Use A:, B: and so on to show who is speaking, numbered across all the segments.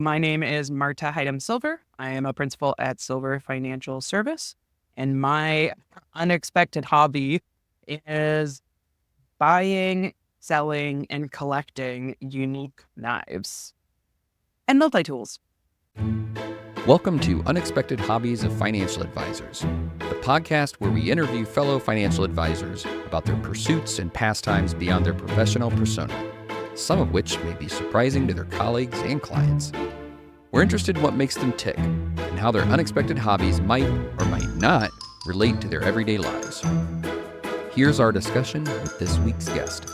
A: My name is Marta Heidem-Silver. I am a principal at Silver Financial Service, and my unexpected hobby is buying, selling, and collecting unique knives and multi-tools.
B: Welcome to Unexpected Hobbies of Financial Advisors, the podcast where we interview fellow financial advisors about their pursuits and pastimes beyond their professional persona, some of which may be surprising to their colleagues and clients. We're interested in what makes them tick and how their unexpected hobbies might or might not relate to their everyday lives. Here's our discussion with this week's guest.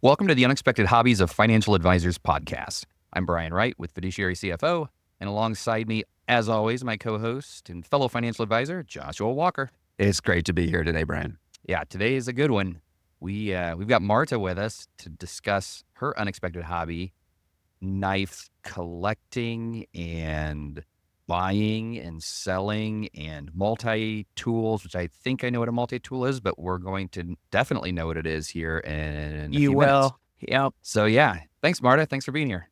B: Welcome to the Unexpected Hobbies of Financial Advisors podcast. I'm Brian Wright with Fiduciary CFO, and alongside me, as always, my co-host and fellow financial advisor, Joshua Walker.
C: It's great to be here today, Brian.
B: Yeah, today is a good one. We've got Marta with us to discuss her unexpected hobby, knife collecting and buying and selling and multi-tools, which I think I know what a multi-tool is, but we're going to definitely know what it is here in a few minutes.
A: Yep.
B: So yeah, thanks, Marta. Thanks for being here.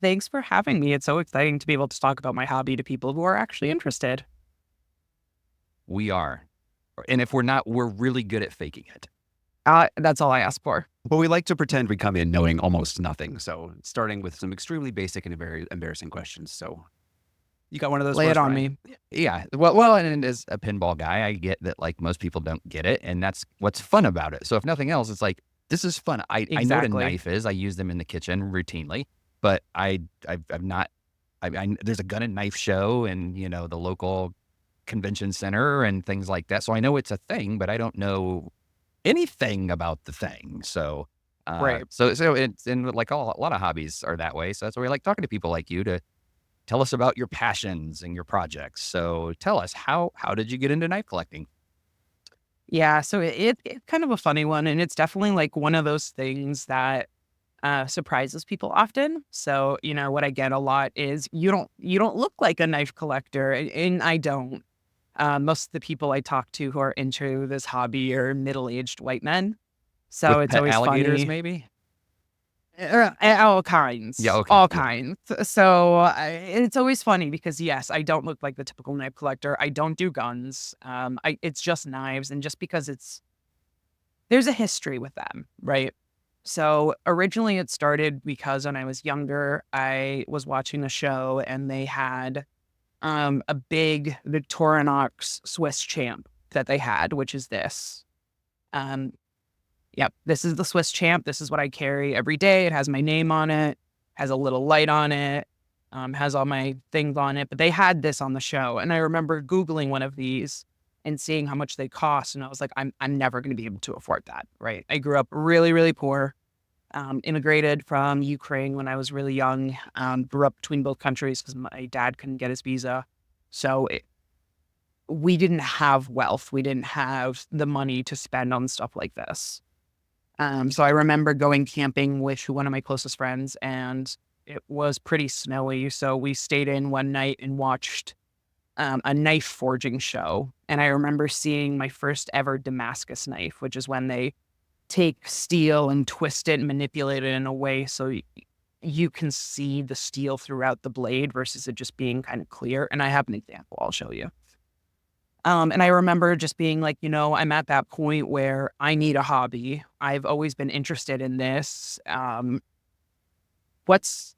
A: Thanks for having me. It's so exciting to be able to talk about my hobby to people who are actually interested.
B: We are. And if we're not, we're really good at faking it.
A: That's all I ask for.
C: Well, we like to pretend we come in knowing almost nothing. So starting with some extremely basic and very embarrassing questions. So you got one of those?
A: Lay it on
C: Brian?
A: me.
B: Yeah. Well, and as a pinball guy, I get that like most people don't get it, and that's what's fun about it. So if nothing else, it's like, this is fun. I know what a knife is. I use them in the kitchen routinely, but I'm not. There's a gun and knife show, and the local convention center and things like that. So I know it's a thing, but I don't know anything about the thing. So
A: Right.
B: So it's and like a lot of hobbies are that way. So that's why we like talking to people like you to tell us about your passions and your projects. So tell us, how did you get into knife collecting?
A: Yeah, so it's kind of a funny one, and it's definitely like one of those things that surprises people often. So what I get a lot is you don't look like a knife collector, and I don't. Most of the people I talk to who are into this hobby are middle-aged white men. So
B: With
A: it's
B: pet
A: always
B: alligators,
A: funny.
B: maybe?
A: All kinds.
B: Yeah, okay.
A: All
B: Yeah.
A: kinds. So it's always funny because, yes, I don't look like the typical knife collector. I don't do guns. It's just knives. And just because there's a history with them, right? So originally it started because when I was younger, I was watching a show and they had a big Victorinox Swiss champ that they had, which is this. Yep, this is the Swiss champ. This is what I carry every day. It has my name on it, has a little light on it, has all my things on it. But they had this on the show, and I remember Googling one of these and seeing how much they cost, and I was like, I'm never going to be able to afford that. Right? I grew up really, really poor. Immigrated from Ukraine when I was really young. Grew up between both countries because my dad couldn't get his visa, so we didn't have wealth. We didn't have the money to spend on stuff like this. So I remember going camping with one of my closest friends, and it was pretty snowy. So we stayed in one night and watched a knife forging show. And I remember seeing my first ever Damascus knife, which is when they take steel and twist it and manipulate it in a way so you can see the steel throughout the blade versus it just being kind of clear. And I have an example I'll show you. And I remember just being like, I'm at that point where I need a hobby. I've always been interested in this. What's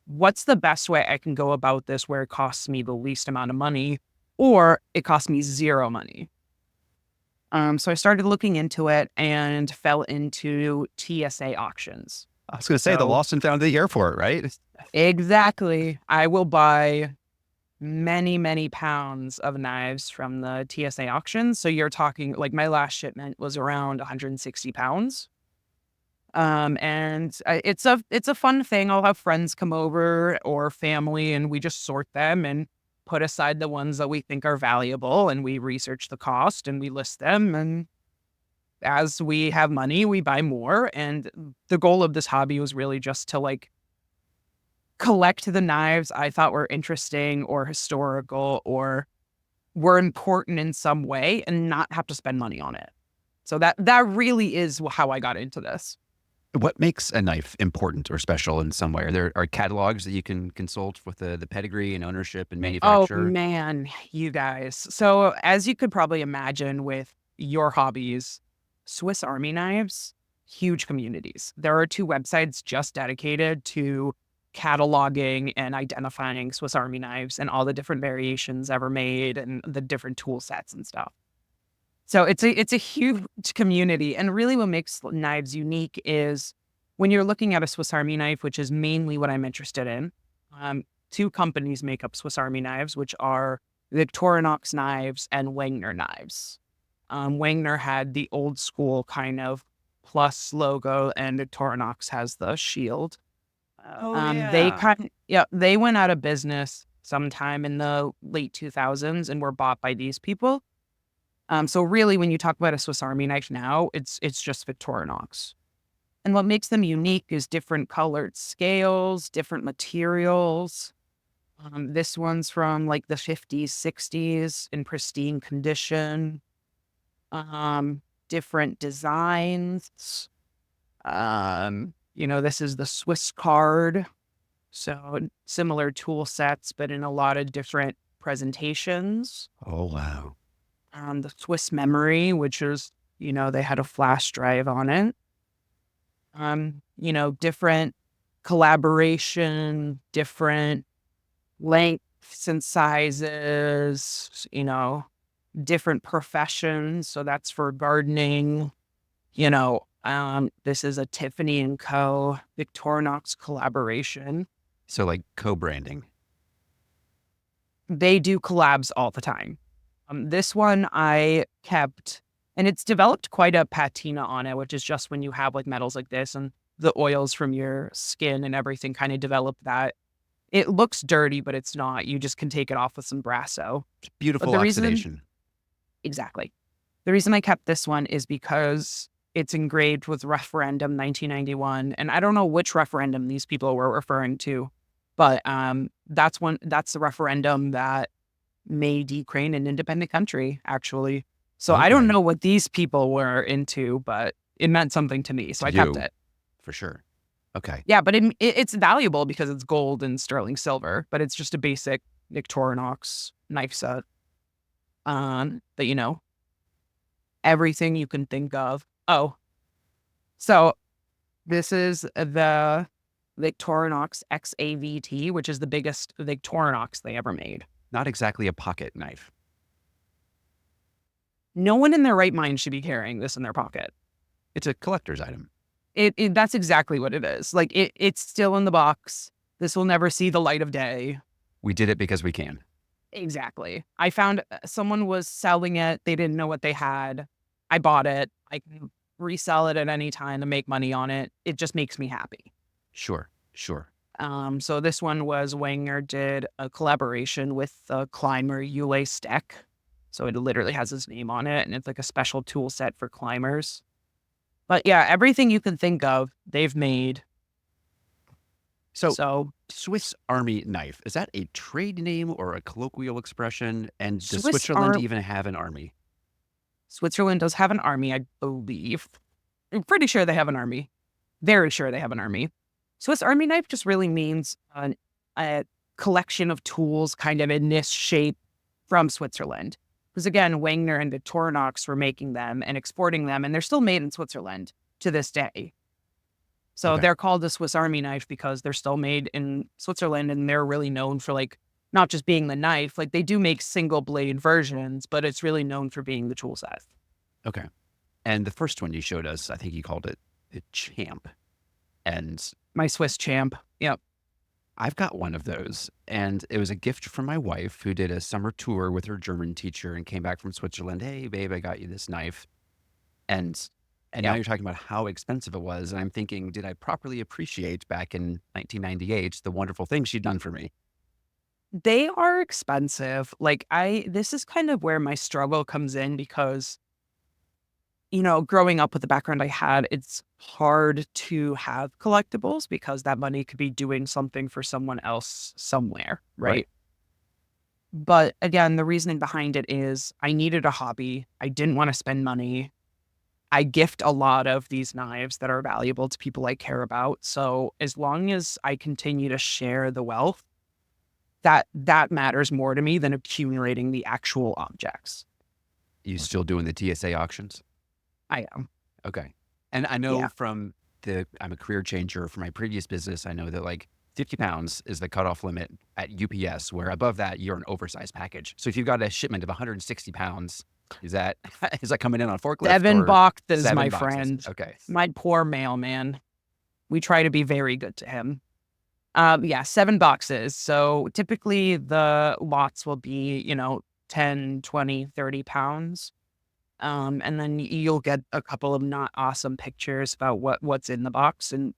A: the best way I can go about this where it costs me the least amount of money or it costs me zero money? So I started looking into it and fell into TSA auctions.
C: I was going to say the lost and found at the airport, right?
A: Exactly. I will buy many, many pounds of knives from the TSA auctions. So you're talking like my last shipment was around 160 pounds. And it's a fun thing. I'll have friends come over or family and we just sort them and put aside the ones that we think are valuable and we research the cost and we list them. And as we have money, we buy more. And the goal of this hobby was really just to like collect the knives I thought were interesting or historical or were important in some way and not have to spend money on it. So that really is how I got into this.
C: What makes a knife important or special in some way? Are there catalogs that you can consult with the pedigree and ownership and
A: Oh
C: manufacturer?
A: man, you guys. So as you could probably imagine with your hobbies, Swiss Army knives, huge communities. There are two websites just dedicated to cataloging and identifying Swiss Army knives and all the different variations ever made and the different tool sets and stuff. So it's a huge community. And really what makes knives unique is when you're looking at a Swiss Army knife, which is mainly what I'm interested in. Two companies make up Swiss Army knives, which are Victorinox knives and Wagner knives. Wagner had the old school kind of plus logo, and Victorinox has the shield.
C: Oh
A: They
C: yeah.
A: yeah, they went out of business sometime in the late 2000s and were bought by these people. So really, when you talk about a Swiss Army knife now, it's just Victorinox. And what makes them unique is different colored scales, different materials. This one's from like the 50s, 60s in pristine condition. Different designs. This is the Swiss card. So similar tool sets, but in a lot of different presentations.
C: Oh wow.
A: The Swiss memory, which is, they had a flash drive on it. Different collaboration, different lengths and sizes, different professions. So that's for gardening. This is a Tiffany and Co. Victorinox collaboration.
C: So like co-branding.
A: They do collabs all the time. This one I kept, and it's developed quite a patina on it, which is just when you have like metals like this and the oils from your skin and everything kind of develop that. It looks dirty, but it's not. You just can take it off with some Brasso.
C: It's
A: But
C: beautiful
A: the reason,
C: oxidation.
A: exactly. The reason I kept this one is because it's engraved with referendum 1991. And I don't know which referendum these people were referring to, but that's the referendum that made Ukraine an independent country, actually. So I don't
C: Okay.
A: know what these people were into, but it meant something to me. So
C: To
A: I kept
C: you,
A: it.
C: for sure. Okay.
A: Yeah, but it's valuable because it's gold and sterling silver, but it's just a basic Victorinox knife set. That everything you can think of. Oh, so this is the Victorinox XAVT, which is the biggest Victorinox they ever made.
C: Not exactly a pocket knife.
A: No one in their right mind should be carrying this in their pocket.
C: It's a collector's item.
A: That's exactly what it is. Like it's still in the box. This will never see the light of day.
C: We did it because we can.
A: Exactly. I found someone was selling it. They didn't know what they had. I bought it. I can resell it at any time and make money on it. It just makes me happy.
C: Sure. Sure.
A: So this one was Wenger did a collaboration with the climber Ule Steck. So it literally has his name on it, and it's like a special tool set for climbers. But yeah, everything you can think of, they've made.
C: So
A: So
C: Swiss Army knife, is that a trade name or a colloquial expression? And does
A: Swiss
C: Switzerland
A: Ar-
C: even have an army?
A: Switzerland does have an army, I believe. I'm pretty sure they have an army. Very sure they have an army. Swiss Army knife just really means a collection of tools kind of in this shape from Switzerland. Because again, Wagner and Victorinox were making them and exporting them, and they're still made in Switzerland to this day. So
C: Okay.
A: they're called a Swiss Army knife because they're still made in Switzerland, and they're really known for like not just being the knife. Like they do make single blade versions, but it's really known for being the tool set.
C: Okay. And the first one you showed us, I think you called it the Champ. And
A: My Swiss champ. Yep.
C: I've got one of those. And it was a gift from my wife who did a summer tour with her German teacher and came back from Switzerland. Hey, babe, I got you this knife. And now
A: Yep.
C: you're talking about how expensive it was. And I'm thinking, did I properly appreciate back in 1998 the wonderful things she'd done for me?
A: They are expensive. This is kind of where my struggle comes in because, growing up with the background I had, it's hard to have collectibles because that money could be doing something for someone else somewhere,
C: Right.
A: right? But again, the reasoning behind it is I needed a hobby. I didn't want to spend money. I gift a lot of these knives that are valuable to people I care about. So as long as I continue to share the wealth, that matters more to me than accumulating the actual objects.
C: You still doing the TSA auctions?
A: I am.
C: Okay. And I know
A: Yeah.
C: from I'm a career changer for my previous business. I know that like 50 pounds is the cutoff limit at UPS, where above that, you're an oversized package. So if you've got a shipment of 160 pounds, is that is that coming in on a forklift
A: 7
C: or
A: boxes,
C: 7
A: my
C: boxes?
A: friend.
C: Okay.
A: My poor mailman. We try to be very good to him. Yeah, 7 boxes. So typically the lots will be, 10, 20, 30 pounds. And then you'll get a couple of not awesome pictures about what's in the box. And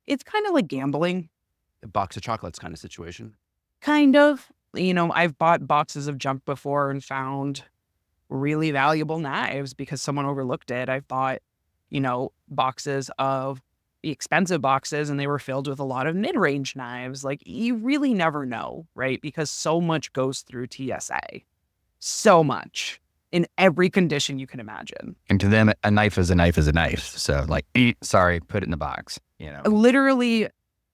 A: it's kind of like gambling,
C: A box of chocolates kind of situation.
A: kind of. I've bought boxes of junk before and found really valuable knives because someone overlooked it. I've bought, boxes of the expensive boxes and they were filled with a lot of mid-range knives. Like you really never know, right? Because so much goes through TSA. So much in every condition you can imagine.
B: And to them, a knife is a knife is a knife. So like, sorry, put it in the box,
A: Literally,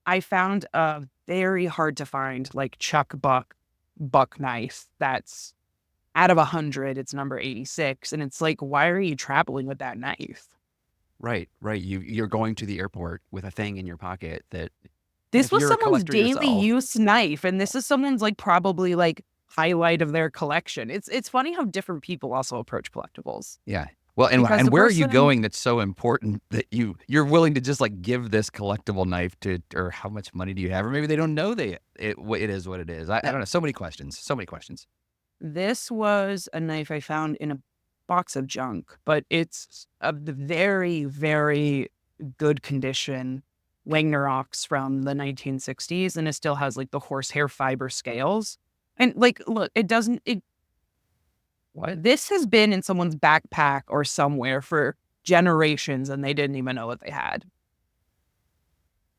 A: I found a very hard to find like Chuck buck knife that's out of 100, it's number 86. And it's like, why are you traveling with that knife?
C: Right. You're going to the airport with a thing in your pocket that
A: This
C: if
A: was
C: you're a
A: someone's
C: collector
A: daily
C: yourself,
A: use knife, and this is someone's like probably like highlight of their collection. It's funny how different people also approach collectibles.
B: yeah. Well,
A: Because
B: and
A: the
B: where are you
A: person
B: going that's so important that you're willing to just like give this collectible knife to, or how much money do you have? Or maybe they don't know it is what it is. I don't know. So many questions. So many questions.
A: This was a knife I found in a box of junk, but it's of the very, very good condition Wagner ox from the 1960s, and it still has like the horsehair fiber scales. And like, look,
B: What?
A: this has been in someone's backpack or somewhere for generations, and they didn't even know what they had.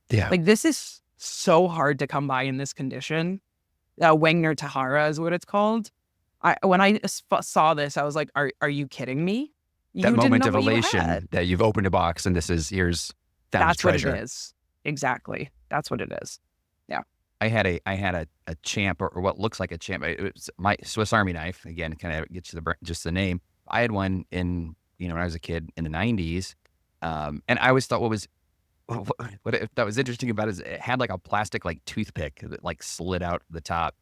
C: yeah.
A: Like, this is so hard to come by in this condition. Wagner Tahara is what it's called. When I saw this, I was like, "Are you kidding me?
C: That
A: You didn't
C: moment
A: know
C: of
A: what you
C: elation
A: had."
C: that you've opened a box and here's found
A: That's what it
C: treasure.
A: is. Exactly. That's what it is. Yeah.
B: I had a champ or what looks like a champ. It was my Swiss Army knife. Again, kind of gets you just the name. I had one in, when I was a kid in the 90s. And I always thought that was interesting about it is it had like a plastic like toothpick that like slid out the top.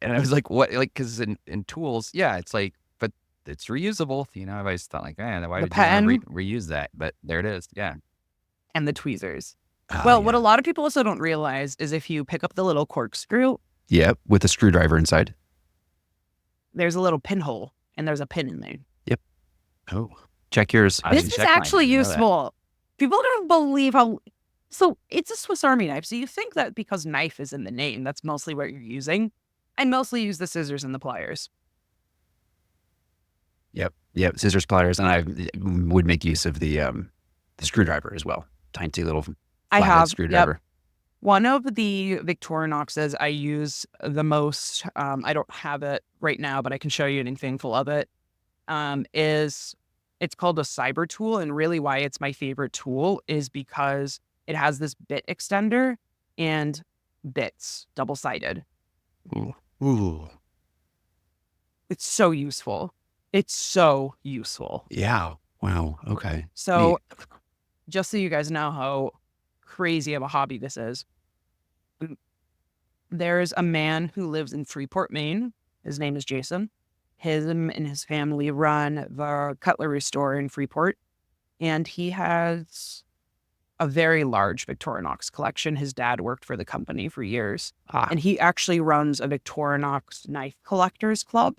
B: And I was like, what? Like, because in tools, yeah, it's like, but it's reusable. I've always thought like, man, why
A: The
B: would you want
A: pen
B: to reuse that? But there it is. Yeah.
A: and the tweezers.
C: Ah,
A: Well, what a
C: yeah.
A: lot of people also don't realize is if you pick up the little corkscrew,
C: Yep. With a screwdriver inside.
A: there's a little pinhole and there's a pin in there.
C: Yep. Oh, check yours.
B: I
A: This
B: didn't
A: is
B: check mine.
A: actually
B: I didn't know that.
A: useful. People don't believe how. So it's a Swiss Army knife. So you think that because knife is in the name, that's mostly what you're using. I mostly use the scissors and the pliers.
C: Yep. Scissors, pliers, and I would make use of the screwdriver as well. Tiny little
A: I
C: flathead
A: have,
C: screwdriver.
A: yep. One of the Victorinoxes I use the most, I don't have it right now, but I can show you an example of it, is it's called a cyber tool. And really why it's my favorite tool is because it has this bit extender and bits, double-sided.
C: Ooh.
A: It's so useful. It's so useful.
C: Yeah. Wow. Okay.
A: So just so you guys know how crazy of a hobby this is, there's a man who lives in Freeport, Maine. His name is Jason. Him and his family run the cutlery store in Freeport, and he has a very large Victorinox collection. His dad worked for the company for years, and he actually runs a Victorinox knife collectors club.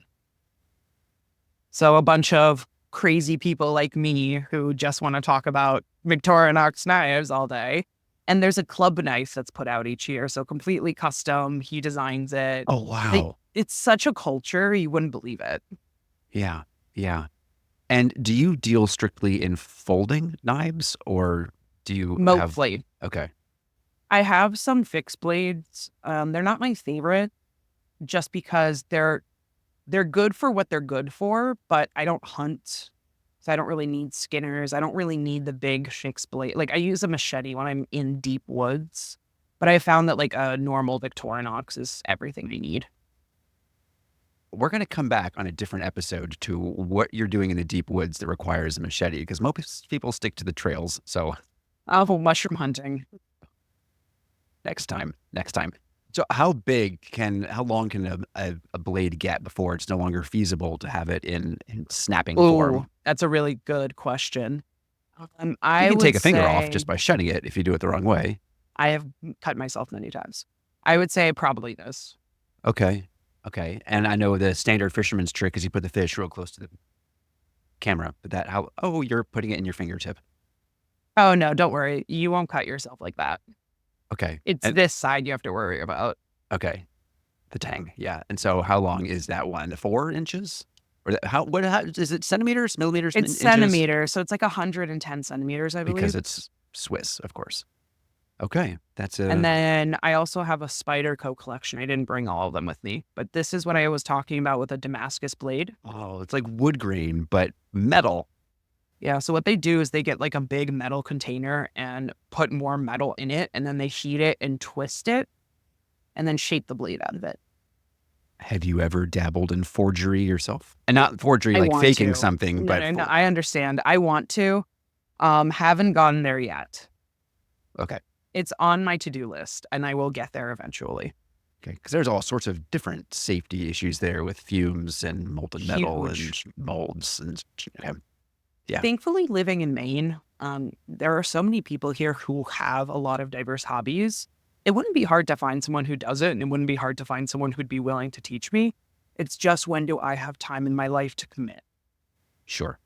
A: So a bunch of crazy people like me who just want to talk about Victorinox knives all day. And there's a club knife that's put out each year. So completely custom. He designs it.
C: Oh, wow.
A: It's such a culture. You wouldn't believe it.
C: Yeah. Yeah. And do you deal strictly in folding knives or do you have?
A: Mostly.
C: Okay.
A: I have some fixed blades. They're not my favorite just because they're good for what they're good for, but I don't hunt So I don't really need skinners. I don't really need the big fixed blade. Like I use a machete when I'm in deep woods, but I found that like a normal Victorinox is everything I need.
C: We're going to come back on a different episode to what you're doing in the deep woods that requires a machete, because most people stick to the trails. So
A: Oh, mushroom hunting.
C: next time. So how long can a blade get before it's no longer feasible to have it in snapping form?
A: Ooh, that's a really good question.
C: You
A: I
C: can take
A: would
C: a finger off
A: say
C: just by shutting it if you do it the wrong way.
A: I have cut myself many times. I would say probably this.
C: Okay. And I know the standard fisherman's trick is you put the fish real close to the camera. But you're putting it in your fingertip.
A: Oh no, don't worry. You won't cut yourself like that.
C: Okay.
A: It's this side you have to worry about.
C: Okay. The tang. Yeah. And so how long is that one? 4 inches? Or how is it centimeters, millimeters,
A: It's
C: inches?
A: centimeters, so it's like 110 centimeters, I believe.
C: Because it's Swiss, of course. Okay.
A: And then I also have a Spyderco collection. I didn't bring all of them with me, but this is what I was talking about with a Damascus blade.
C: Oh, it's like wood grain, but metal.
A: Yeah, so what they do is they get like a big metal container and put more metal in it, and then they heat it and twist it, and then shape the blade out of it.
C: Have you ever dabbled in forgery yourself? And not forgery
A: I
C: like
A: want
C: faking
A: to.
C: something, but
A: No, I understand. I want to. Haven't gotten there yet.
C: Okay.
A: It's on my to-do list, and I will get there eventually.
C: Okay, because there's all sorts of different safety issues there with fumes and molten metal
A: Huge.
C: and molds and Yeah.
A: Thankfully, living in Maine, there are so many people here who have a lot of diverse hobbies. It wouldn't be hard to find someone who does it, and it wouldn't be hard to find someone who'd be willing to teach me. It's just, when do I have time in my life to commit?
C: Sure.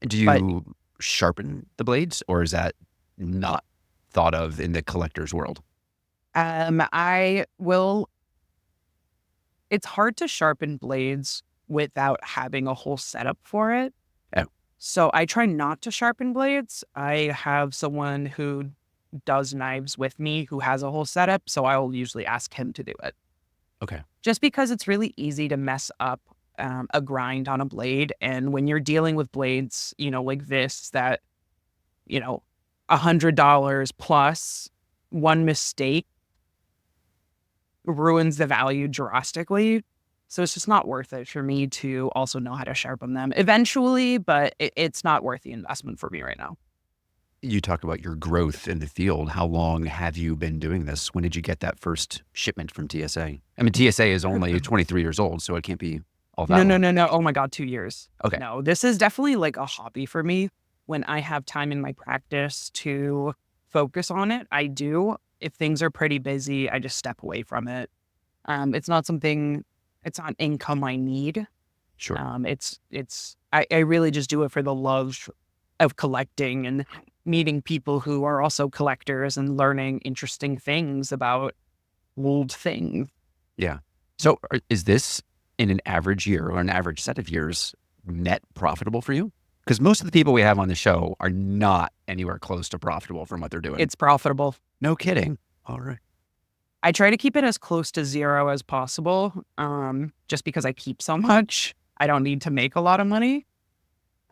C: Do you sharpen the blades, or is that not thought of in the collector's world?
A: I will. It's hard to sharpen blades without having a whole setup for it.
C: Oh.
A: So I try not to sharpen blades. I have someone who does knives with me who has a whole setup, so I'll usually ask him to do it.
C: Okay.
A: Just because it's really easy to mess up a grind on a blade. And when you're dealing with blades, like this, that, $100 plus, one mistake ruins the value drastically. So it's just not worth it for me to also know how to sharpen them eventually, but it's not worth the investment for me right now.
C: You talk about your growth in the field. How long have you been doing this? When did you get that first shipment from TSA? I mean, TSA is only 23 years old, so it can't be all that long.
A: No. Oh my God, 2 years.
C: Okay.
A: No, this is definitely like a hobby for me. When I have time in my practice to focus on it, I do. If things are pretty busy, I just step away from it. It's not income I need.
C: Sure.
A: I really just do it for the love of collecting and meeting people who are also collectors and learning interesting things about old things.
C: Yeah. So is this, in an average year or an average set of years, net profitable for you? Because most of the people we have on the show are not anywhere close to profitable from what they're doing.
A: It's profitable.
C: No kidding. All right.
A: I try to keep it as close to zero as possible, just because I keep so much. I don't need to make a lot of money.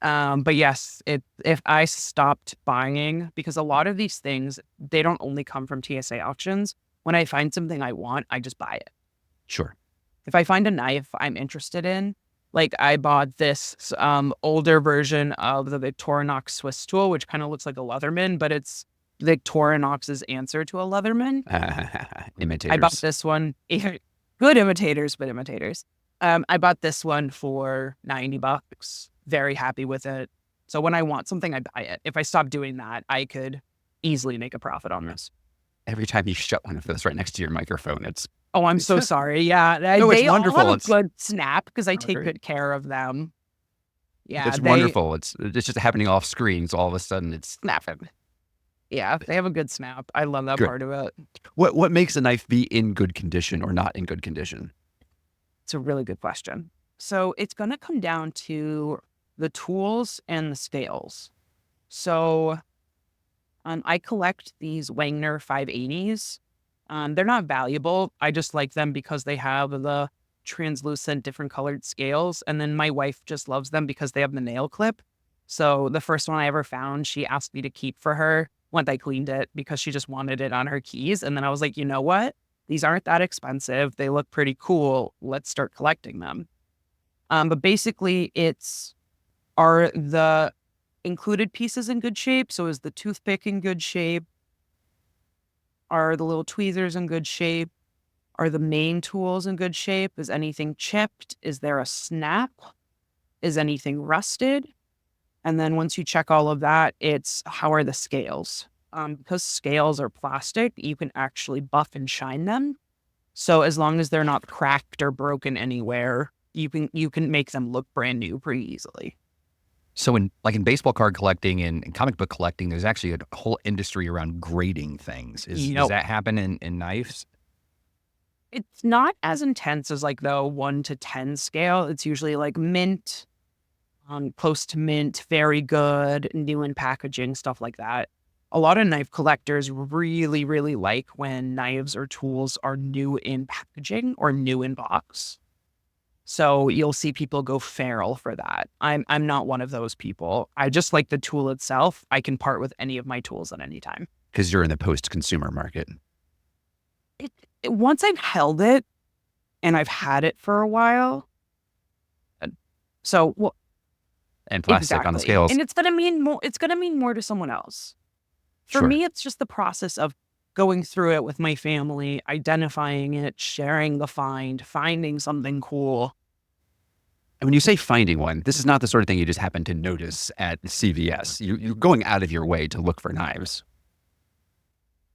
A: But yes, if I stopped buying, because a lot of these things, they don't only come from TSA auctions. When I find something I want, I just buy it.
C: Sure.
A: If I find a knife I'm interested in, like I bought this older version of the Victorinox Swiss tool, which kind of looks like a Leatherman, but it's Victorinox's answer to a Leatherman.
C: Imitators.
A: I bought this one. Good imitators, but imitators. I bought this one for $90. Very happy with it. So when I want something, I buy it. If I stop doing that, I could easily make a profit on this.
C: Every time you shut one of those right next to your microphone, it's...
A: Oh, I'm so sorry. Yeah.
C: No, it's wonderful.
A: All have a good snap because I take good care of them. Yeah.
C: It's wonderful. It's just happening off screen. So all of a sudden it's
A: snapping. Yeah. They have a good snap. I love that part of it.
C: What makes a knife be in good condition or not in good condition?
A: It's a really good question. So it's going to come down to the tools and the scales. So I collect these Wagner 580s. They're not valuable. I just like them because they have the translucent, different colored scales. And then my wife just loves them because they have the nail clip. So the first one I ever found, she asked me to keep for her once I cleaned it because she just wanted it on her keys. And then I was like, you know what? These aren't that expensive. They look pretty cool. Let's start collecting them. But basically, are the included pieces in good shape? So is the toothpick in good shape? Are the little tweezers in good shape? Are the main tools in good shape? Is anything chipped? Is there a snap? Is anything rusted? And then once you check all of that, it's how are the scales? Because scales are plastic, you can actually buff and shine them. So as long as they're not cracked or broken anywhere, you can make them look brand new pretty easily.
B: So in baseball card collecting and comic book collecting, there's actually a whole industry around grading things. Does that happen in knives?
A: It's not as intense as like the 1 to 10 scale. It's usually like mint, close to mint, very good, new in packaging, stuff like that. A lot of knife collectors really, really like when knives or tools are new in packaging or new in box. So you'll see people go feral for that. I'm not one of those people. I just like the tool itself. I can part with any of my tools at any time.
C: Because you're in the post-consumer market.
A: Once I've held it and I've had it for a while, so well,
C: And plastic on the scales.
A: and it's gonna mean more. It's gonna mean more to someone else. For
C: Sure.
A: me, it's just the process of going through it with my family, identifying it, sharing the find, finding something cool.
C: And when you say finding one, this is not the sort of thing you just happen to notice at CVS. You're going out of your way to look for knives.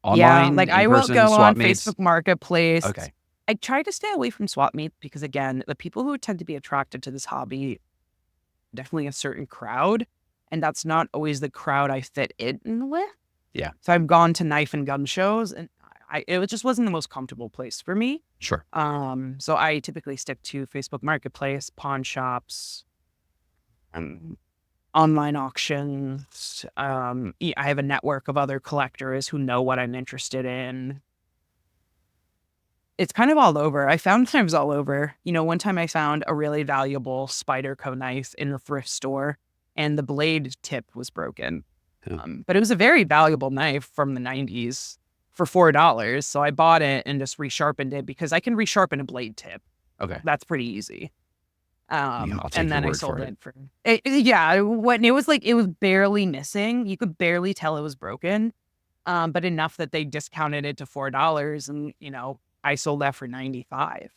A: Yeah,
C: Online,
A: like
C: in
A: I will
C: person,
A: go on
C: swap meets.
A: Facebook Marketplace.
C: Okay.
A: I try to stay away from swap meets because, again, the people who tend to be attracted to this hobby, definitely a certain crowd, and that's not always the crowd I fit in with.
C: Yeah.
A: So I've gone to knife and gun shows, and it just wasn't the most comfortable place for me.
C: Sure.
A: So I typically stick to Facebook Marketplace, pawn shops, online auctions. I have a network of other collectors who know what I'm interested in. It's kind of all over. I found knives all over. One time I found a really valuable Spyderco knife in the thrift store, and the blade tip was broken.
C: Yeah.
A: But it was a very valuable knife from the 90s for $4. So I bought it and just resharpened it because I can resharpen a blade tip.
C: Okay.
A: That's pretty easy.
C: I'll take
A: And
C: your
A: then I
C: word
A: sold
C: for it.
A: it for it was like it was barely missing. You could barely tell it was broken, but enough that they discounted it to $4, and I sold that for $95.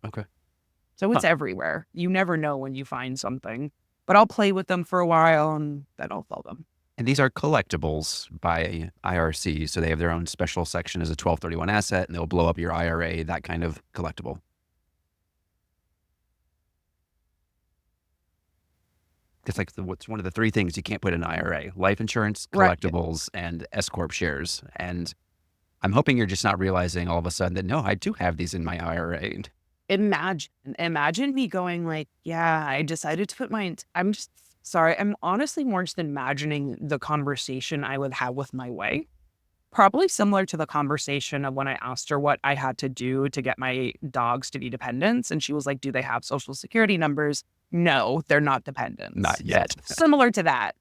C: Okay.
A: So it's everywhere. You never know when you find something, but I'll play with them for a while and then I'll sell them.
C: And these are collectibles by IRC. So they have their own special section as a 1231 asset, and they'll blow up your IRA, that kind of collectible. It's like what's one of the three things you can't put in an IRA: life insurance,
A: Right.
C: collectibles, and S Corp shares. And I'm hoping you're just not realizing all of a sudden that, no, I do have these in my IRA.
A: Imagine me going like, yeah, I decided to put I'm just sorry. I'm honestly more just imagining the conversation I would have with my wife. Probably similar to the conversation of when I asked her what I had to do to get my dogs to be dependents. And she was like, do they have social security numbers? No, they're not dependents.
C: Not yet.
A: Similar to that.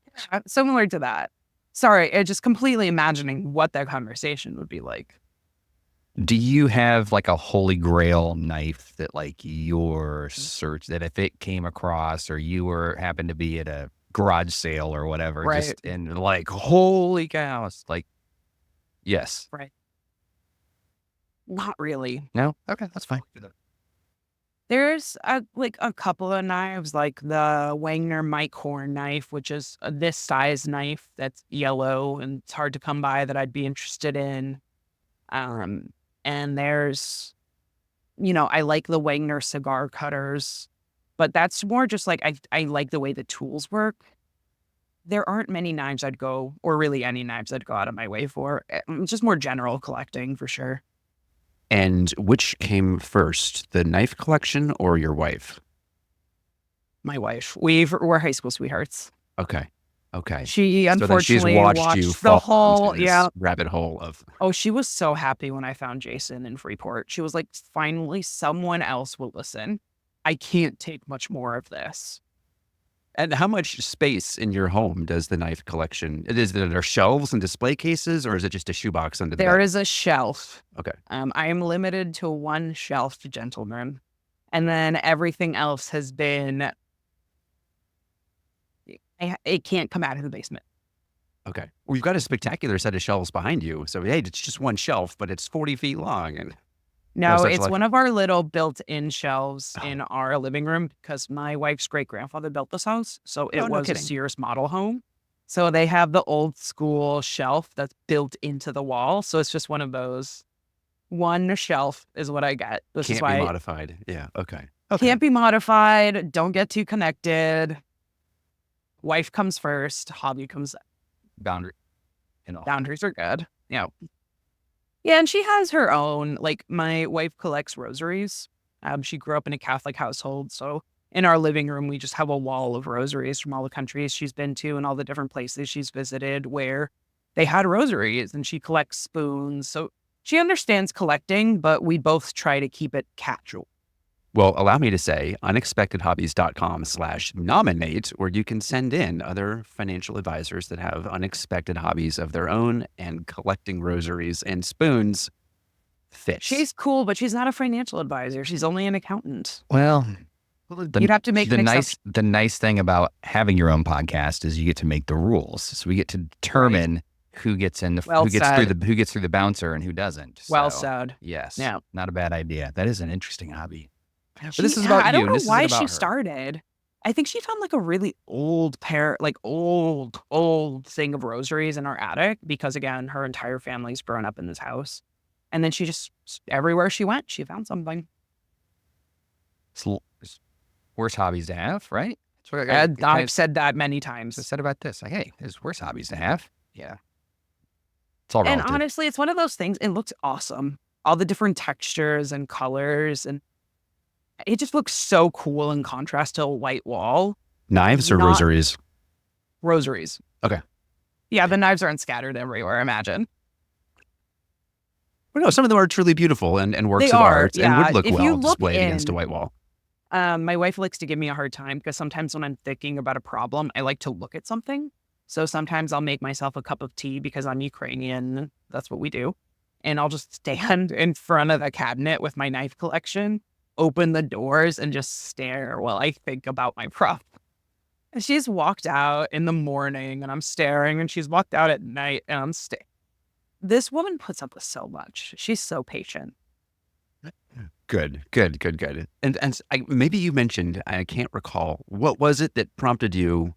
A: Similar to that. Sorry, just completely imagining what that conversation would be like.
B: Do you have like a holy grail knife that like your search that if it came across or you happened to be at a garage sale or whatever,
A: Right.
B: just and like, holy cow, it's like, yes.
A: Right. Not really.
B: No? Okay, that's fine.
A: There's a couple of knives, like the Wagner Mike Horn knife, which is this size knife that's yellow and it's hard to come by that I'd be interested in. And there's, I like the Wagner cigar cutters, but that's more just like I like the way the tools work. There aren't many knives I'd go, or really any knives I'd go out of my way for. It's just more general collecting for sure.
C: And which came first, the knife collection or your wife?
A: My wife. We're high school sweethearts.
C: Okay. Okay.
A: She
C: So then
A: unfortunately
C: she's watched you
A: the
C: fall
A: whole
C: into this rabbit hole of.
A: Oh, she was so happy when I found Jason in Freeport. She was like, finally someone else will listen. I can't take much more of this.
C: And how much space in your home does the knife collection? Is there shelves and display cases, or is it just a shoebox under the
A: There
C: bed?
A: is a shelf.
C: Okay.
A: I am limited to one shelf, gentlemen. And then everything else has been, it can't come out of the basement.
C: Okay. Well, you've got a spectacular set of shelves behind you. So, hey, it's just one shelf, but it's 40 feet long. And
A: No,
C: such
A: it's
C: like,
A: one of our little built-in shelves
C: oh,
A: in our living room because my wife's great-grandfather built this house. So it
C: no
A: was a
C: kidding.
A: Sears model home. So they have the old school shelf that's built into the wall. So it's just one of those. One shelf is what I get. This is
C: Can't be
A: why
C: modified. Yeah. Okay. Okay.
A: can't be modified. Don't get too connected. Wife comes first. Hobby comes.
C: Boundary.
A: Boundaries are good. Yeah. Yeah, and she has her own. Like my wife collects rosaries. She grew up in a Catholic household, so in our living room we just have a wall of rosaries from all the countries she's been to and all the different places she's visited where they had rosaries, and she collects spoons. So she understands collecting, but we both try to keep it casual.
C: Well, allow me to say unexpectedhobbies.com/nominate, where you can send in other financial advisors that have unexpected hobbies of their own, and collecting rosaries and spoons fits.
A: She's cool, but she's not a financial advisor. She's only an accountant.
B: Well,
A: You'd have to make an exception.
B: the nice thing about having your own podcast is you get to make the rules. So we get to determine who gets in the
A: Well
B: who gets
A: said.
B: through the bouncer and who doesn't.
A: Well
B: So,
A: said.
B: yes.
A: Yeah.
B: Not a bad idea. That is an interesting hobby. But
A: She-
B: this is about
A: I don't
B: you.
A: know
B: This is
A: why
B: about
A: she
B: her.
A: started. I think she found like a really old pair, like old thing of rosaries in our attic because again, her entire family's grown up in this house. And then she just, everywhere she went, she found something.
B: It's worse hobbies to have, right? That's what
A: I've said that many times.
B: said about this. Like, hey, there's worse hobbies to have. Yeah. It's all
A: And
B: relative.
A: honestly, it's one of those things. It looks awesome. All the different textures and colors. And it just looks so cool in contrast to a white wall.
C: Knives or
A: Not-
C: rosaries?
A: Rosaries.
C: Okay.
A: Yeah, the knives aren't scattered everywhere, imagine.
C: Well, no, some of them are truly beautiful and works
A: They
C: of
A: are,
C: art and
A: yeah.
C: would look
A: If you
C: well
A: look
C: displayed against a
A: in-
C: white wall.
A: My wife likes to give me a hard time because sometimes when I'm thinking about a problem, I like to look at something. So sometimes I'll make myself a cup of tea because I'm Ukrainian. That's what we do. And I'll just stand in front of the cabinet with my knife collection, open the doors, and just stare while I think about my problem. And she's walked out in the morning and I'm staring, and she's walked out at night and I'm staring. This woman puts up with so much. She's so patient.
C: Good. And maybe you mentioned, I can't recall, what was it that prompted you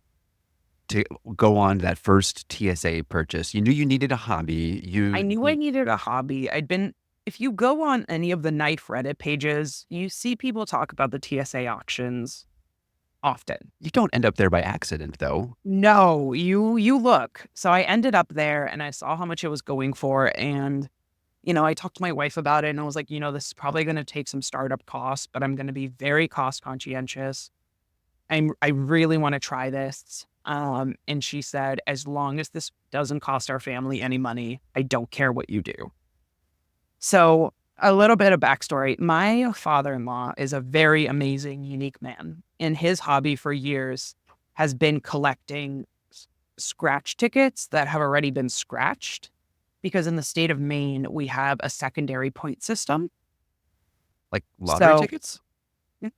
C: to go on that first TSA purchase? You knew you needed a hobby.
A: I knew I needed a hobby. If you go on any of the knife Reddit pages, you see people talk about the TSA auctions often.
C: You don't end up there by accident, though.
A: No, you look. So I ended up there and I saw how much it was going for. And, I talked to my wife about it and I was like, this is probably going to take some startup costs, but I'm going to be very cost conscientious. I really want to try this. And she said, as long as this doesn't cost our family any money, I don't care what you do. So a little bit of backstory. My father-in-law is a very amazing, unique man. And his hobby for years has been collecting scratch tickets that have already been scratched. Because in the state of Maine, we have a secondary point system.
C: Like lottery
A: So-
C: tickets?
A: Yeah.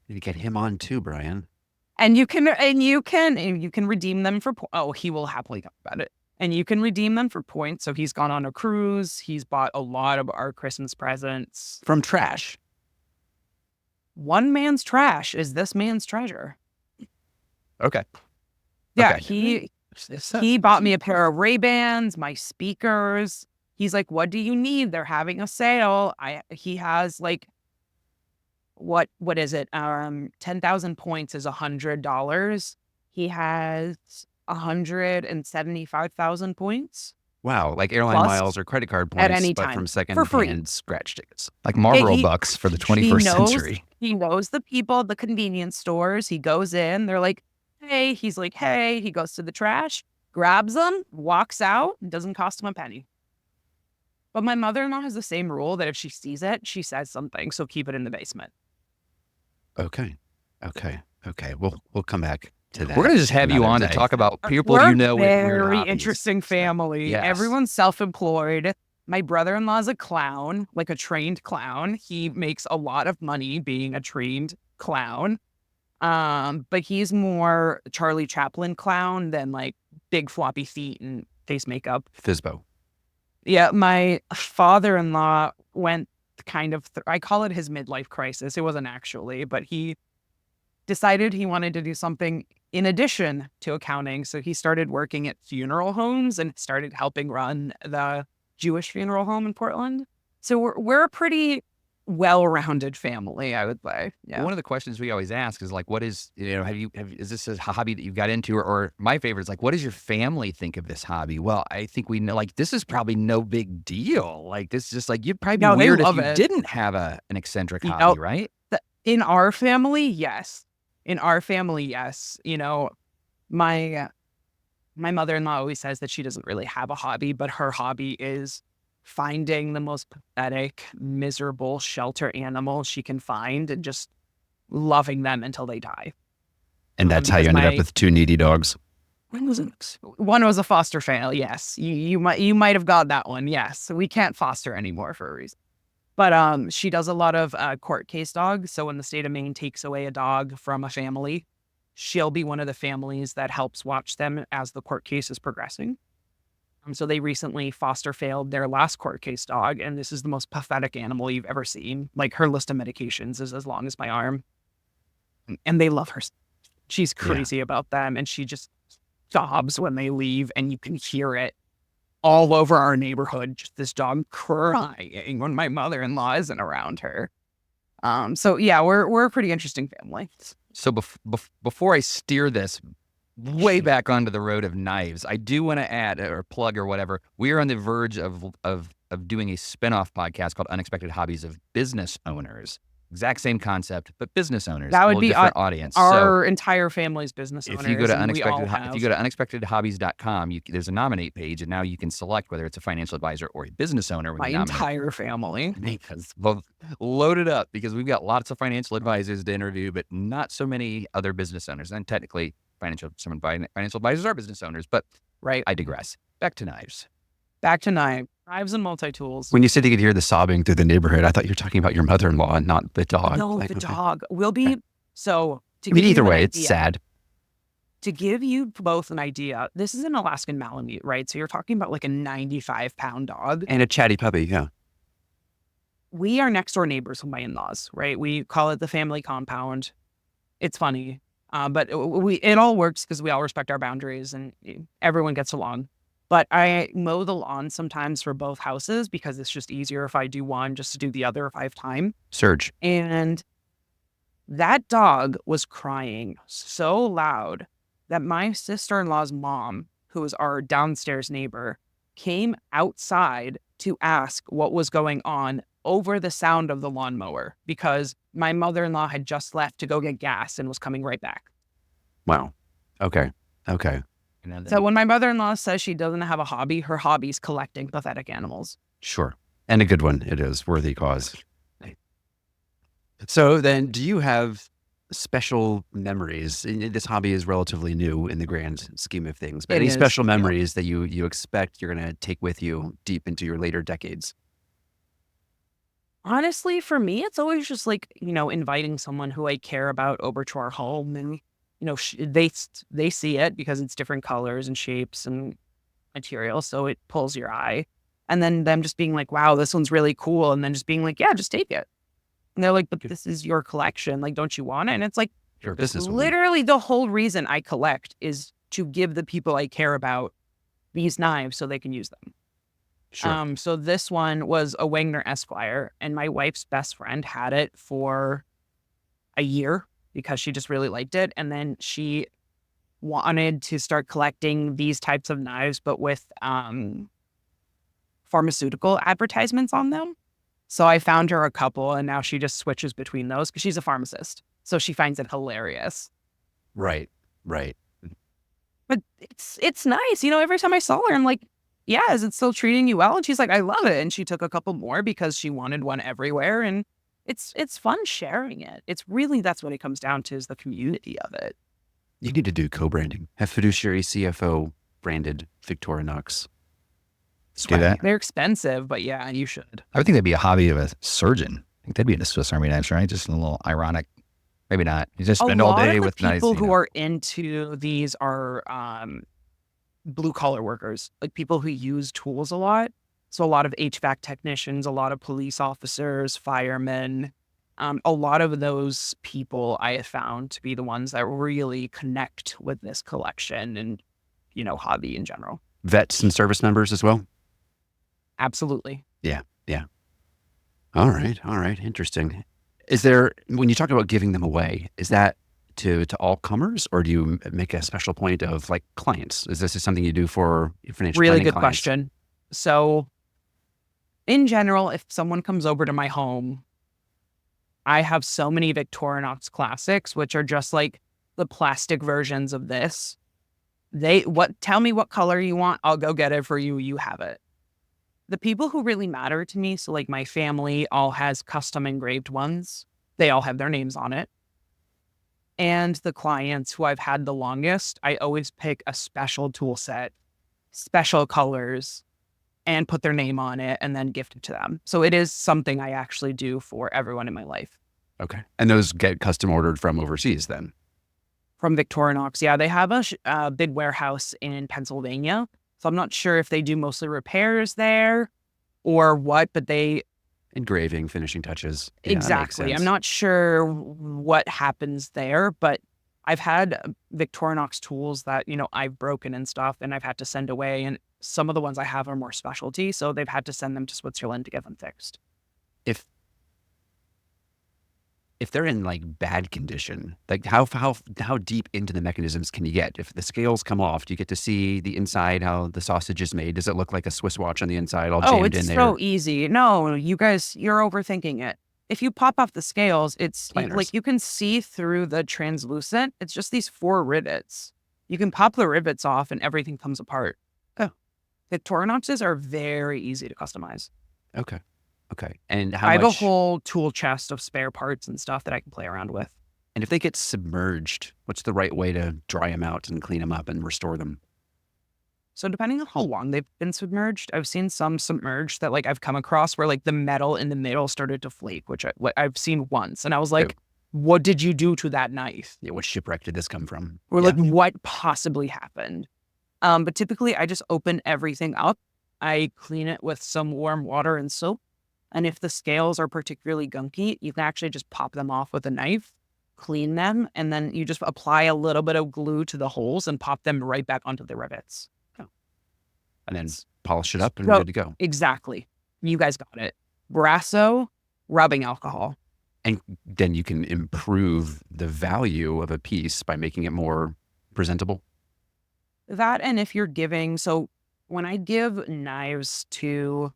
C: Need to get him on too, Brian.
A: And you can redeem them for he will happily talk about it. And you can redeem them for points. So he's gone on a cruise. He's bought a lot of our Christmas presents.
C: From trash.
A: One man's trash is this man's treasure.
C: Okay.
A: Yeah,
C: Okay.
A: he bought me a pair of Ray-Bans, my speakers. He's like, "What do you need? They're having a sale." He has like, what is it? 10,000 points is $100. He has 175,000 points.
C: Wow, like airline
A: Plus,
C: miles or credit card points,
A: any
C: but
A: time,
C: from
A: for free.
C: second-hand scratch tickets.
B: Like Marlboro
A: he-
B: bucks for the 21st century.
A: He knows the people at the convenience stores. He goes in. They're like, "Hey." He's like, "Hey." He goes to the trash, grabs them, walks out. It doesn't cost him a penny. But my mother-in-law has the same rule that if she sees it, she says something. So keep it in the basement.
C: Okay. Okay, we'll come back to that.
B: We're going to just have you
C: another
B: on to
C: day.
B: talk about people
A: We're
B: you know with weird
A: very
B: hobbies.
A: interesting family.
C: Yes.
A: Everyone's self-employed. My brother-in-law's a clown, like a trained clown. He makes a lot of money being a trained clown. But he's more Charlie Chaplin clown than like big floppy feet and face makeup.
C: Fizbo.
A: Yeah, my father-in-law went kind of, I call it his midlife crisis. It wasn't actually, but he decided he wanted to do something in addition to accounting. So he started working at funeral homes and started helping run the Jewish funeral home in Portland. So we're a pretty well-rounded family, I would say. Yeah.
B: One of the questions we always ask is like, what is, is this a hobby that you got into? Or my favorite is like, what does your family think of this hobby? Well, I think we know, like, this is probably no big deal. Like, this is just like, you'd probably be
A: No, they
B: weird if
A: love
B: you
A: it.
B: didn't have an eccentric
A: You
B: hobby,
A: know,
B: right?
A: In our family, yes. In our family, yes. My mother-in-law always says that she doesn't really have a hobby, but her hobby is finding the most pathetic, miserable shelter animal she can find and just loving them until they die.
C: And that's how you ended up with 2 needy dogs.
A: One was a foster family. Yes, you might have got that one. Yes, we can't foster anymore for a reason. But she does a lot of court case dogs. So when the state of Maine takes away a dog from a family, she'll be one of the families that helps watch them as the court case is progressing. So they recently foster failed their last court case dog, and this is the most pathetic animal you've ever seen. Like, her list of medications is as long as my arm, and they love her. She's crazy about them, and she just sobs when they leave, and you can hear it all over our neighborhood. Just this dog crying when my mother-in-law isn't around her. So yeah, we're a pretty interesting family.
B: So before I steer this way back onto the road of knives, I do want to add or plug or whatever. We are on the verge of doing a spinoff podcast called Unexpected Hobbies of Business Owners. Exact same concept, but business owners.
A: That would be
B: different audience.
A: Our entire family's business owners.
B: If you go to
A: unexpectedhobbies.com,
B: there's a nominate page, and now you can select whether it's a financial advisor or a business owner.
A: My entire family.
B: Because both loaded up, because we've got lots of financial advisors to interview, but not so many other business owners. And technically, financial advisors are business owners. But
A: right,
B: I digress. Back to knives.
A: Back to knives and multi-tools.
C: When you said you could hear the sobbing through the neighborhood, I thought you were talking about your mother-in-law and not the dog.
A: No,
C: Like,
A: the
C: okay.
A: dog will be.
C: Okay.
A: So
C: I mean, either way, it's sad.
A: To give you both an idea, this is an Alaskan Malamute, right? So you're talking about like a 95-pound dog.
C: And a chatty puppy, yeah.
A: We are next door neighbors with my in-laws, right? We call it the family compound. It's funny, but it all works because we all respect our boundaries and everyone gets along. But I mow the lawn sometimes for both houses because it's just easier if I do one just to do the other if I have time.
C: Surge.
A: And that dog was crying so loud that my sister-in-law's mom, who was our downstairs neighbor, came outside to ask what was going on over the sound of the lawnmower because my mother-in-law had just left to go get gas and was coming right back.
C: Wow. Okay.
A: So when my mother-in-law says she doesn't have a hobby, her hobby is collecting pathetic animals.
C: Sure. And a good one. It is. Worthy cause. So then, do you have special memories? This hobby is relatively new in the grand scheme of things, but
A: It
C: any
A: is,
C: special
A: yeah.
C: memories that you expect you're going to take with you deep into your later decades?
A: Honestly, for me, it's always just like, inviting someone who I care about over to our home and, they see it because it's different colors and shapes and materials. So it pulls your eye. And then them just being like, wow, this one's really cool. And then just being like, yeah, just take it. And they're like, but this is your collection. Like, don't you want it? And it's like,
C: You're a businesswoman.
A: literally the whole reason I collect is to give the people I care about these knives so they can use them.
C: Sure.
A: So this one was a Wagner Esquire, and my wife's best friend had it for a year because she just really liked it. And then she wanted to start collecting these types of knives, but with pharmaceutical advertisements on them. So I found her a couple, and now she just switches between those because she's a pharmacist. So she finds it hilarious.
C: Right.
A: But it's nice. Every time I saw her, I'm like, yeah, is it still treating you well? And she's like, I love it. And she took a couple more because she wanted one everywhere. And it's fun sharing it. It's really, that's what it comes down to, is the community of it.
C: You need to do co-branding. Have Fiduciary CFO branded Victorinox.
B: Do that.
A: They're expensive, but yeah, you should.
B: I would think that'd be a hobby of a surgeon. I think that'd be in a Swiss Army knife, right? Just a little ironic. Maybe not. You just spend all day with nice.
A: People who are into these are blue collar workers, like people who use tools a lot. So a lot of HVAC technicians, a lot of police officers, firemen, a lot of those people I have found to be the ones that really connect with this collection and, hobby in general.
C: Vets and service members as well?
A: Absolutely.
C: Yeah. All right. Interesting. Is there, when you talk about giving them away, is that to all comers, or do you make a special point of like clients? Is this something you do for your financial
A: Really
C: planning
A: good
C: clients?
A: question. So in general, if someone comes over to my home, I have so many Victorinox classics, which are just like the plastic versions of this. Tell me what color you want. I'll go get it for you. You have it. The people who really matter to me, so like my family all has custom engraved ones. They all have their names on it. And the clients who I've had the longest, I always pick a special tool set, special colors, and put their name on it and then gift it to them. So it is something I actually do for everyone in my life.
C: Okay. And those get custom ordered from overseas then?
A: From Victorinox. Yeah, they have a big warehouse in Pennsylvania. So I'm not sure if they do mostly repairs there or what, but they...
C: Engraving, finishing touches.
A: Yeah, exactly. I'm not sure what happens there, but I've had Victorinox tools that, I've broken and stuff, and I've had to send away. And some of the ones I have are more specialty, so they've had to send them to Switzerland to get them fixed.
C: If they're in like bad condition, like how deep into the mechanisms can you get? If the scales come off, do you get to see the inside, how the sausage is made? Does it look like a Swiss watch on the inside all jammed in there?
A: Oh, it's so easy. No, you guys, you're overthinking it. If you pop off the scales, it's like you can see through the translucent. It's just these 4 rivets. You can pop the rivets off and everything comes apart.
C: Oh.
A: Victorinoxes are very easy to customize.
C: Okay. And
A: I have a whole tool chest of spare parts and stuff that I can play around with.
C: And if they get submerged, what's the right way to dry them out and clean them up and restore them?
A: So depending on how long they've been submerged, I've seen some submerged that like I've come across where like the metal in the middle started to flake, which I've seen once. And I was like, what did you do to that knife?
C: Yeah, what shipwreck did this come from?
A: Or like what possibly happened? But typically I just open everything up. I clean it with some warm water and soap. And if the scales are particularly gunky, you can actually just pop them off with a knife, clean them, and then you just apply a little bit of glue to the holes and pop them right back onto the rivets.
C: Oh. And then polish it up and we're good to go.
A: Exactly. You guys got it. Brasso, rubbing alcohol.
C: And then you can improve the value of a piece by making it more presentable.
A: That, and if you're giving, so when I give knives to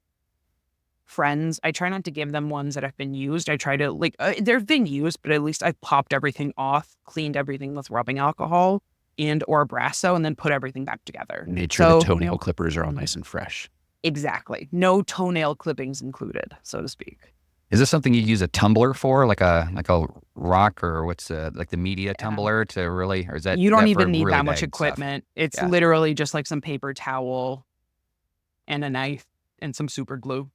A: friends, I try not to give them ones that have been used. I try to they've been used, but at least I've popped everything off, cleaned everything with rubbing alcohol and or Brasso, and then put everything back together.
C: Made sure the toenail clippers are all nice and fresh.
A: Exactly. No toenail clippings included, so to speak.
B: Is this something you use a tumbler for, like a rock, or what's like the media tumbler to really, or is that...
A: You don't even need that much equipment. Stuff? It's literally just like some paper towel and a knife and some super glue.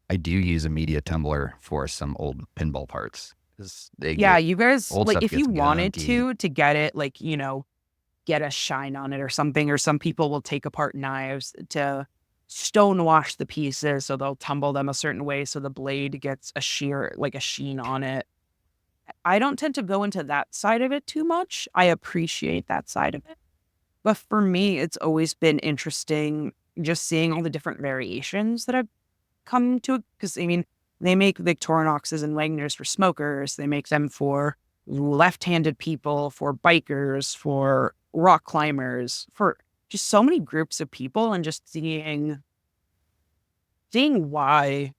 B: I do use a media tumbler for some old pinball parts.
A: You guys, like if you wanted to get it, like, get a shine on it or something, or some people will take apart knives to stone wash the pieces. So they'll tumble them a certain way so the blade gets a sheen on it. I don't tend to go into that side of it too much. I appreciate that side of it. But for me, it's always been interesting just seeing all the different variations that I've come to, because they make Victorinoxes and Wagners for smokers. They make them for left-handed people, for bikers, for rock climbers, for just so many groups of people, and just seeing why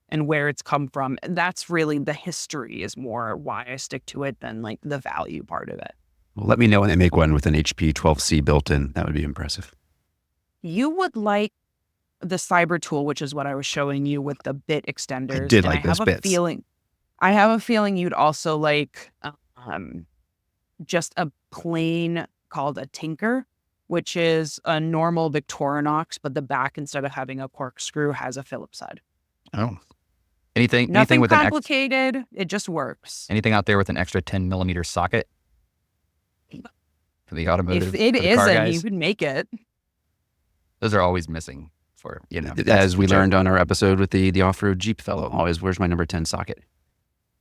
A: and where it's come from. And that's really the history is more why I stick to it than like the value part of it.
C: Well, let me know when they make one with an HP 12C built in. That would be impressive.
A: You would like the cyber tool, which is what I was showing you with the bit extenders.
B: I did like those bits.
A: I have a feeling you'd also like just a plain called a tinker, which is a normal Victorinox, but the back, instead of having a corkscrew, has a Phillips head.
B: Oh, anything
A: Nothing
B: with
A: complicated. It just works.
B: anything out there with an extra 10 millimeter socket for the automotive?
A: If it
B: for the car
A: isn't, you
B: guys?
A: can make it.
B: Those are always missing for
C: As we
B: joke.
C: learned on our episode with the off-road Jeep fellow, always, where's my number 10 socket?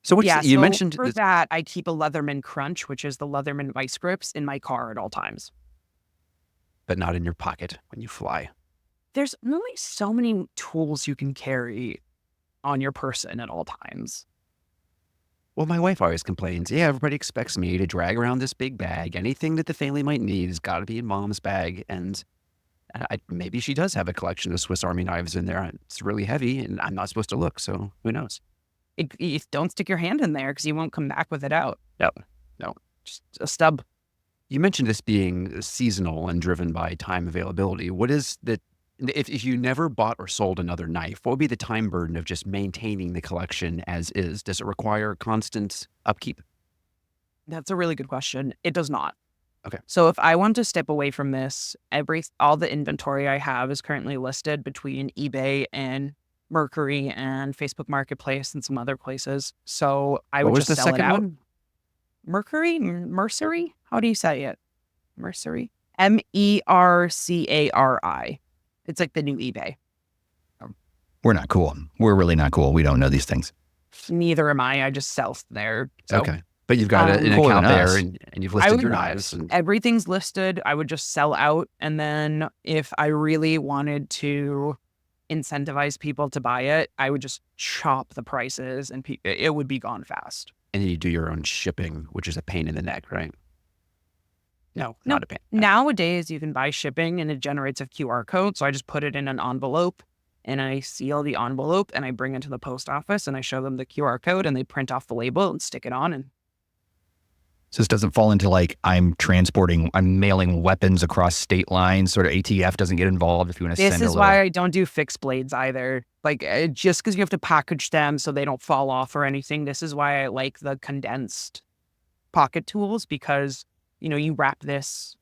C: So what
A: Yeah,
C: you
A: so
C: mentioned,
A: for that, I keep a Leatherman Crunch, which is the Leatherman vice grips, in my car at all times.
C: but not in your pocket when you fly.
A: There's only so many tools you can carry on your person at all times.
C: Well, my wife always complains, yeah, everybody expects me to drag around this big bag. Anything that the family might need has got to be in mom's bag. And maybe she does have a collection of Swiss Army knives in there. It's really heavy and I'm not supposed to look. So who knows?
A: Don't stick your hand in there because you won't come back with it out.
C: No.
A: Just a stub.
C: You mentioned this being seasonal and driven by time availability. What is the, if you never bought or sold another knife, what would be the time burden of just maintaining the collection as is? Does it require constant upkeep?
A: That's a really good question. It does not.
C: Okay.
A: So if I want to step away from this, all the inventory I have is currently listed between eBay and Mercury and Facebook Marketplace and some other places. So I
C: What
A: would
C: was
A: just
C: the
A: sell it
C: second
A: out.
C: one?
A: Mercury? How do you say it? Mercury? Mercari. It's like the new eBay.
B: We're not cool. We're really not cool. We don't know these things.
A: Neither am I. I just sell there. So
C: Okay. But you've got an
B: Cooler
C: account
B: than
C: there
B: us.
C: and you've
A: I
C: listed
A: would-
C: your knives. And
A: everything's listed. I would just sell out. And then if I really wanted to incentivize people to buy it, I would just chop the prices and it would be gone fast.
C: and then you do your own shipping, which is a pain in the neck, right? No,
A: No.
C: not a pain.
A: Nowadays, you can buy shipping and it generates a QR code. So I just put it in an envelope and I seal the envelope and I bring it to the post office and I show them the QR code and they print off the label and stick it on. And
B: So this doesn't fall into like I'm mailing weapons across state lines. Sort of ATF doesn't get involved if you want to
A: this
B: send
A: is why I don't do fixed blades either. Like just because you have to package them so they don't fall off or anything. This is why I like the condensed pocket tools because, you wrap this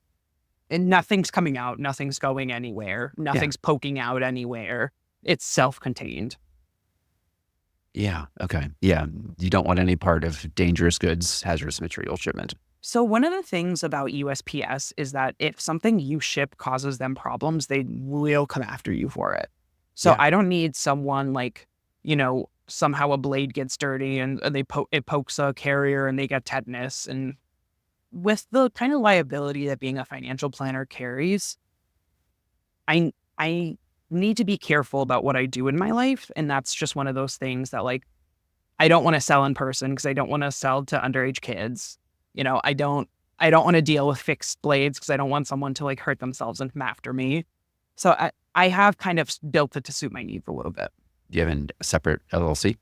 A: and nothing's coming out. Nothing's going anywhere. Nothing's poking out anywhere. It's self-contained.
C: Yeah. Okay. Yeah. You don't want any part of dangerous goods, hazardous material shipment.
A: So one of the things about USPS is that if something you ship causes them problems, they will come after you for it. So
C: Yeah.
A: I don't need someone like, somehow a blade gets dirty and it pokes a carrier and they get tetanus. And with the kind of liability that being a financial planner carries, I need to be careful about what I do in my life. And that's just one of those things that like, I don't want to sell in person because I don't want to sell to underage kids. I don't want to deal with fixed blades because I don't want someone to like hurt themselves and come after me. So I have kind of built it to suit my needs a little bit.
C: Do you have a separate LLC?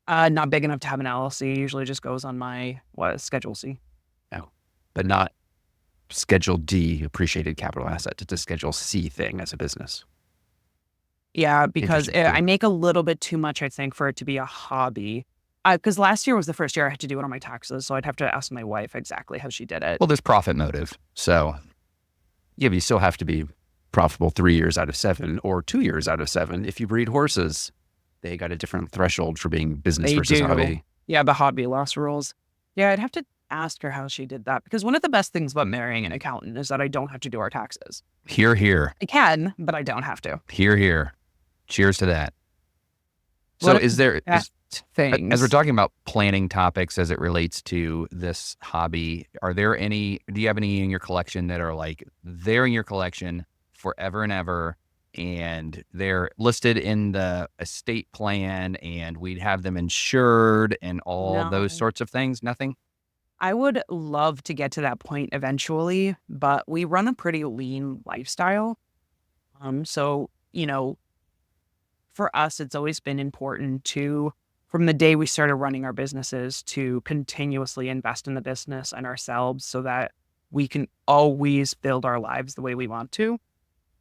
A: Not big enough to have an LLC. Usually just goes on my Schedule C.
C: But not Schedule D, appreciated capital asset. It's a Schedule C thing as a business.
A: Yeah, because
C: Interesting.
A: I make a little bit too much, I think, for it to be a hobby. Because last year was the first year I had to do it on my taxes, so I'd have to ask my wife exactly how she did it.
B: Well, there's profit motive. So
C: Yeah, but you still have to be profitable 3 years out of 7 or 2 years out of 7. If you breed horses, they got a different threshold for being business
A: They
C: versus
A: do.
C: hobby.
A: Yeah, the hobby loss rules. Yeah, I'd have to ask her how she did that because one of the best things about marrying an accountant is that I don't have to do our taxes.
B: here,
A: I can, but I don't have to.
B: here. Cheers to that. So
A: What
B: is there,
A: Best things.
B: as we're talking about planning topics as it relates to this hobby, do you have any in your collection that are like, they're in your collection forever and ever, and they're listed in the estate plan and we'd have them insured and all those
A: No.
B: sorts of things? Nothing?
A: I would love to get to that point eventually, but we run a pretty lean lifestyle. So, for us, it's always been important to, from the day we started running our businesses, to continuously invest in the business and ourselves so that we can always build our lives the way we want to.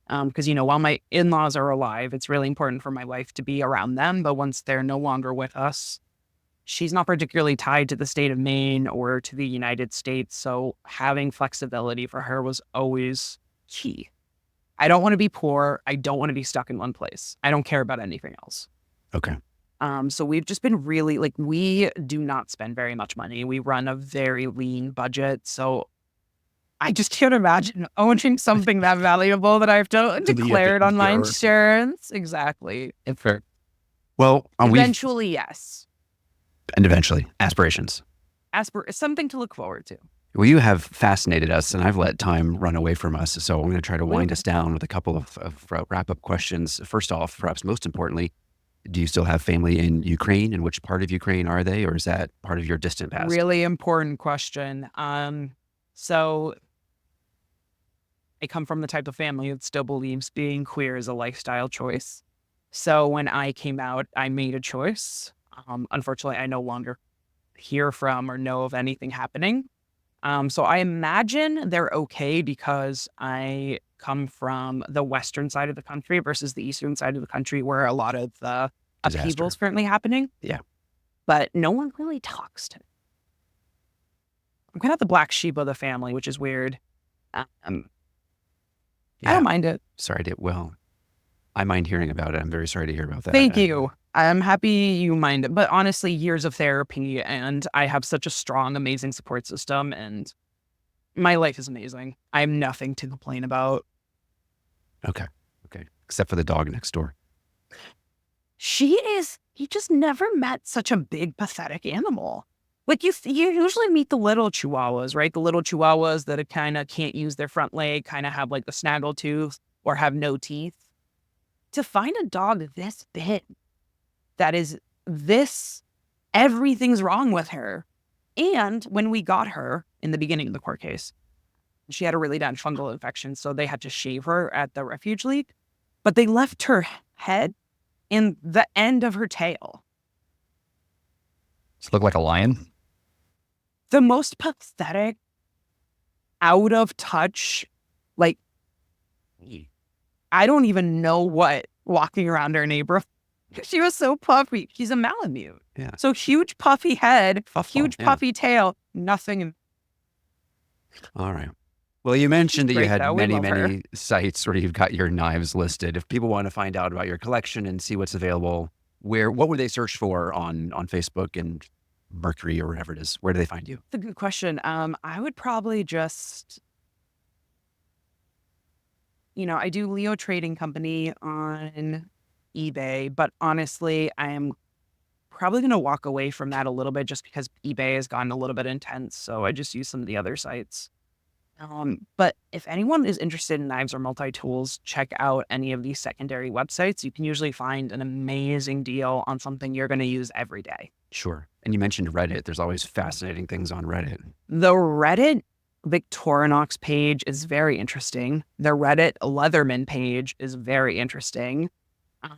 A: Because, while my in-laws are alive, it's really important for my wife to be around them. But once they're no longer with us, she's not particularly tied to the state of Maine or to the United States. So having flexibility for her was always key. I don't want to be poor. I don't want to be stuck in one place. I don't care about anything else.
C: Okay.
A: So we've just been really we do not spend very much money. We run a very lean budget. So I just can't imagine owning something that valuable that I have to declare it on my insurance. Exactly.
B: Fair.
C: Well,
A: eventually, yes.
C: And eventually, aspirations.
A: Something to look forward to.
C: Well, you have fascinated us, and I've let time run away from us. So I'm going to try to wind us down with a couple of wrap-up questions. First off, perhaps most importantly, do you still have family in Ukraine? And which part of Ukraine are they? Or is that part of your distant past?
A: Really important question. So I come from the type of family that still believes being queer is a lifestyle choice. So when I came out, I made a choice. Unfortunately, I no longer hear from or know of anything happening. So I imagine they're okay because I come from the western side of the country versus the eastern side of the country where a lot of the upheaval is currently happening.
C: Yeah.
A: But no one really talks to me. I'm kind of the black sheep of the family, which is weird. I don't mind it.
C: Sorry to, well, I mind hearing about it. I'm very sorry to hear about that.
A: Thank you. I'm happy you mind it. But honestly, years of therapy, and I have such a strong, amazing support system, and my life is amazing. I have nothing to complain about.
C: Okay. Except for the dog next door.
A: You just never met such a big, pathetic animal. Like you usually meet the little chihuahuas, right? The little chihuahuas that kind of can't use their front leg, kind of have like the snaggle tooth or have no teeth. To find a dog this big, that is this, everything's wrong with her. And when we got her in the beginning of the court case, she had a really bad fungal infection, so they had to shave her at the refuge league. But they left her head in the end of her tail.
B: Does it look like a lion?
A: The most pathetic, out of touch, like, I don't even know what, walking around our neighborhood. She was so puffy. She's a Malamute.
C: Yeah.
A: So huge puffy head, huge
C: yeah.
A: puffy tail, nothing.
C: All right. Well, you mentioned that you had
A: We love her.
C: many sites where you've got your knives listed. If people want to find out about your collection and see what's available, what would they search for on Facebook and Mercury or whatever it is? Where do they find you?
A: That's a good question. I would probably just, I do Leo Trading Company on eBay, but honestly, I am probably going to walk away from that a little bit just because eBay has gotten a little bit intense. So I just use some of the other sites. But if anyone is interested in knives or multi-tools, check out any of these secondary websites. You can usually find an amazing deal on something you're going to use every day.
C: Sure. And you mentioned Reddit. There's always fascinating things on Reddit.
A: The Reddit Victorinox page is very interesting. The Reddit Leatherman page is very interesting.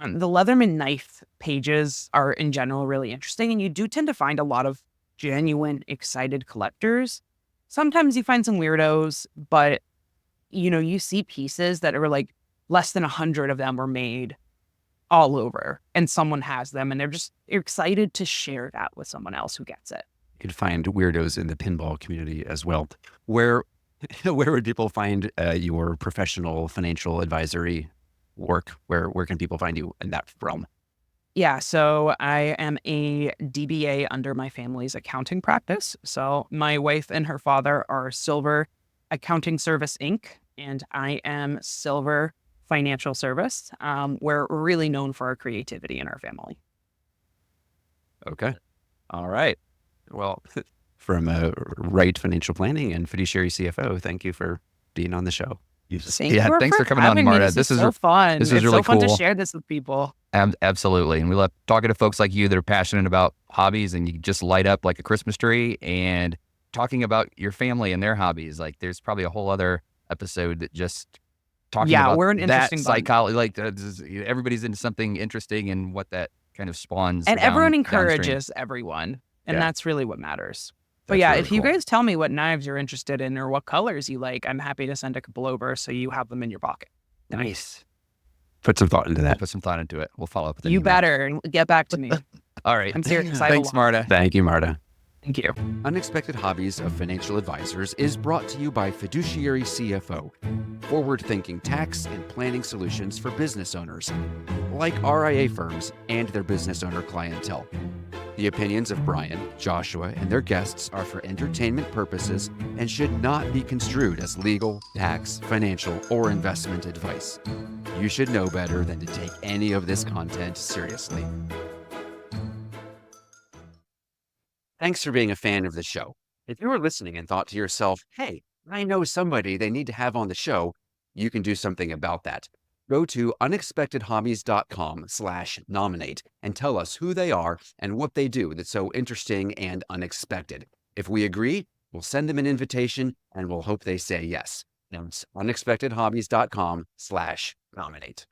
A: The Leatherman knife pages are in general really interesting, and you do tend to find a lot of genuine, excited collectors. Sometimes you find some weirdos, but, you see pieces that are like less than 100 of them were made all over, and someone has them, and they're excited to share that with someone else who gets it.
C: You can find weirdos in the pinball community as well. Where would people find your professional financial advisory work? Where can people find you in that realm?
A: Yeah, so I am a DBA under my family's accounting practice. So my wife and her father are Silver Accounting Service, Inc., and I am Silver Financial Service. We're really known for our creativity in our family.
C: Okay. All right. Well, from Wright Financial Planning and Fiduciary CFO, thank you for being on the show.
B: Thanks for coming on, Marta.
A: This is so fun.
B: This is really
A: so fun
B: cool
A: to share this with people.
B: Absolutely. And we love talking to folks like you that are passionate about hobbies, and you just light up like a Christmas tree, and talking about your family and their hobbies. Like there's probably a whole other episode that just talking about
A: we're an interesting
B: that psychology. Like everybody's into something interesting and what that kind of spawns.
A: And everyone encourages
B: downstream.
A: everyone. And that's really what matters. But
C: That's really
A: if you
C: cool.
A: guys tell me what knives you're interested in or what colors you like, I'm happy to send a couple over so you have them in your pocket.
C: Nice. Put some thought into
B: We'll
C: that.
B: put some thought into it. We'll follow up with an
A: You
B: email.
A: better get back to me.
C: All right.
A: I'm serious. I have a
B: Thanks,
A: lot.
B: Marta.
C: Thank you, Marta.
A: Thank you.
C: Unexpected Hobbies of Financial Advisors is brought to you by Fiduciary CFO, forward-thinking tax and planning solutions for business owners, like RIA firms and their business owner clientele. The opinions of Brian, Joshua, and their guests are for entertainment purposes and should not be construed as legal, tax, financial, or investment advice. You should know better than to take any of this content seriously. Thanks for being a fan of the show. If you were listening and thought to yourself, hey, I know somebody they need to have on the show, you can do something about that. Go to unexpectedhobbies.com/nominate and tell us who they are and what they do that's so interesting and unexpected. If we agree, we'll send them an invitation and we'll hope they say yes. Now it's unexpectedhobbies.com/nominate.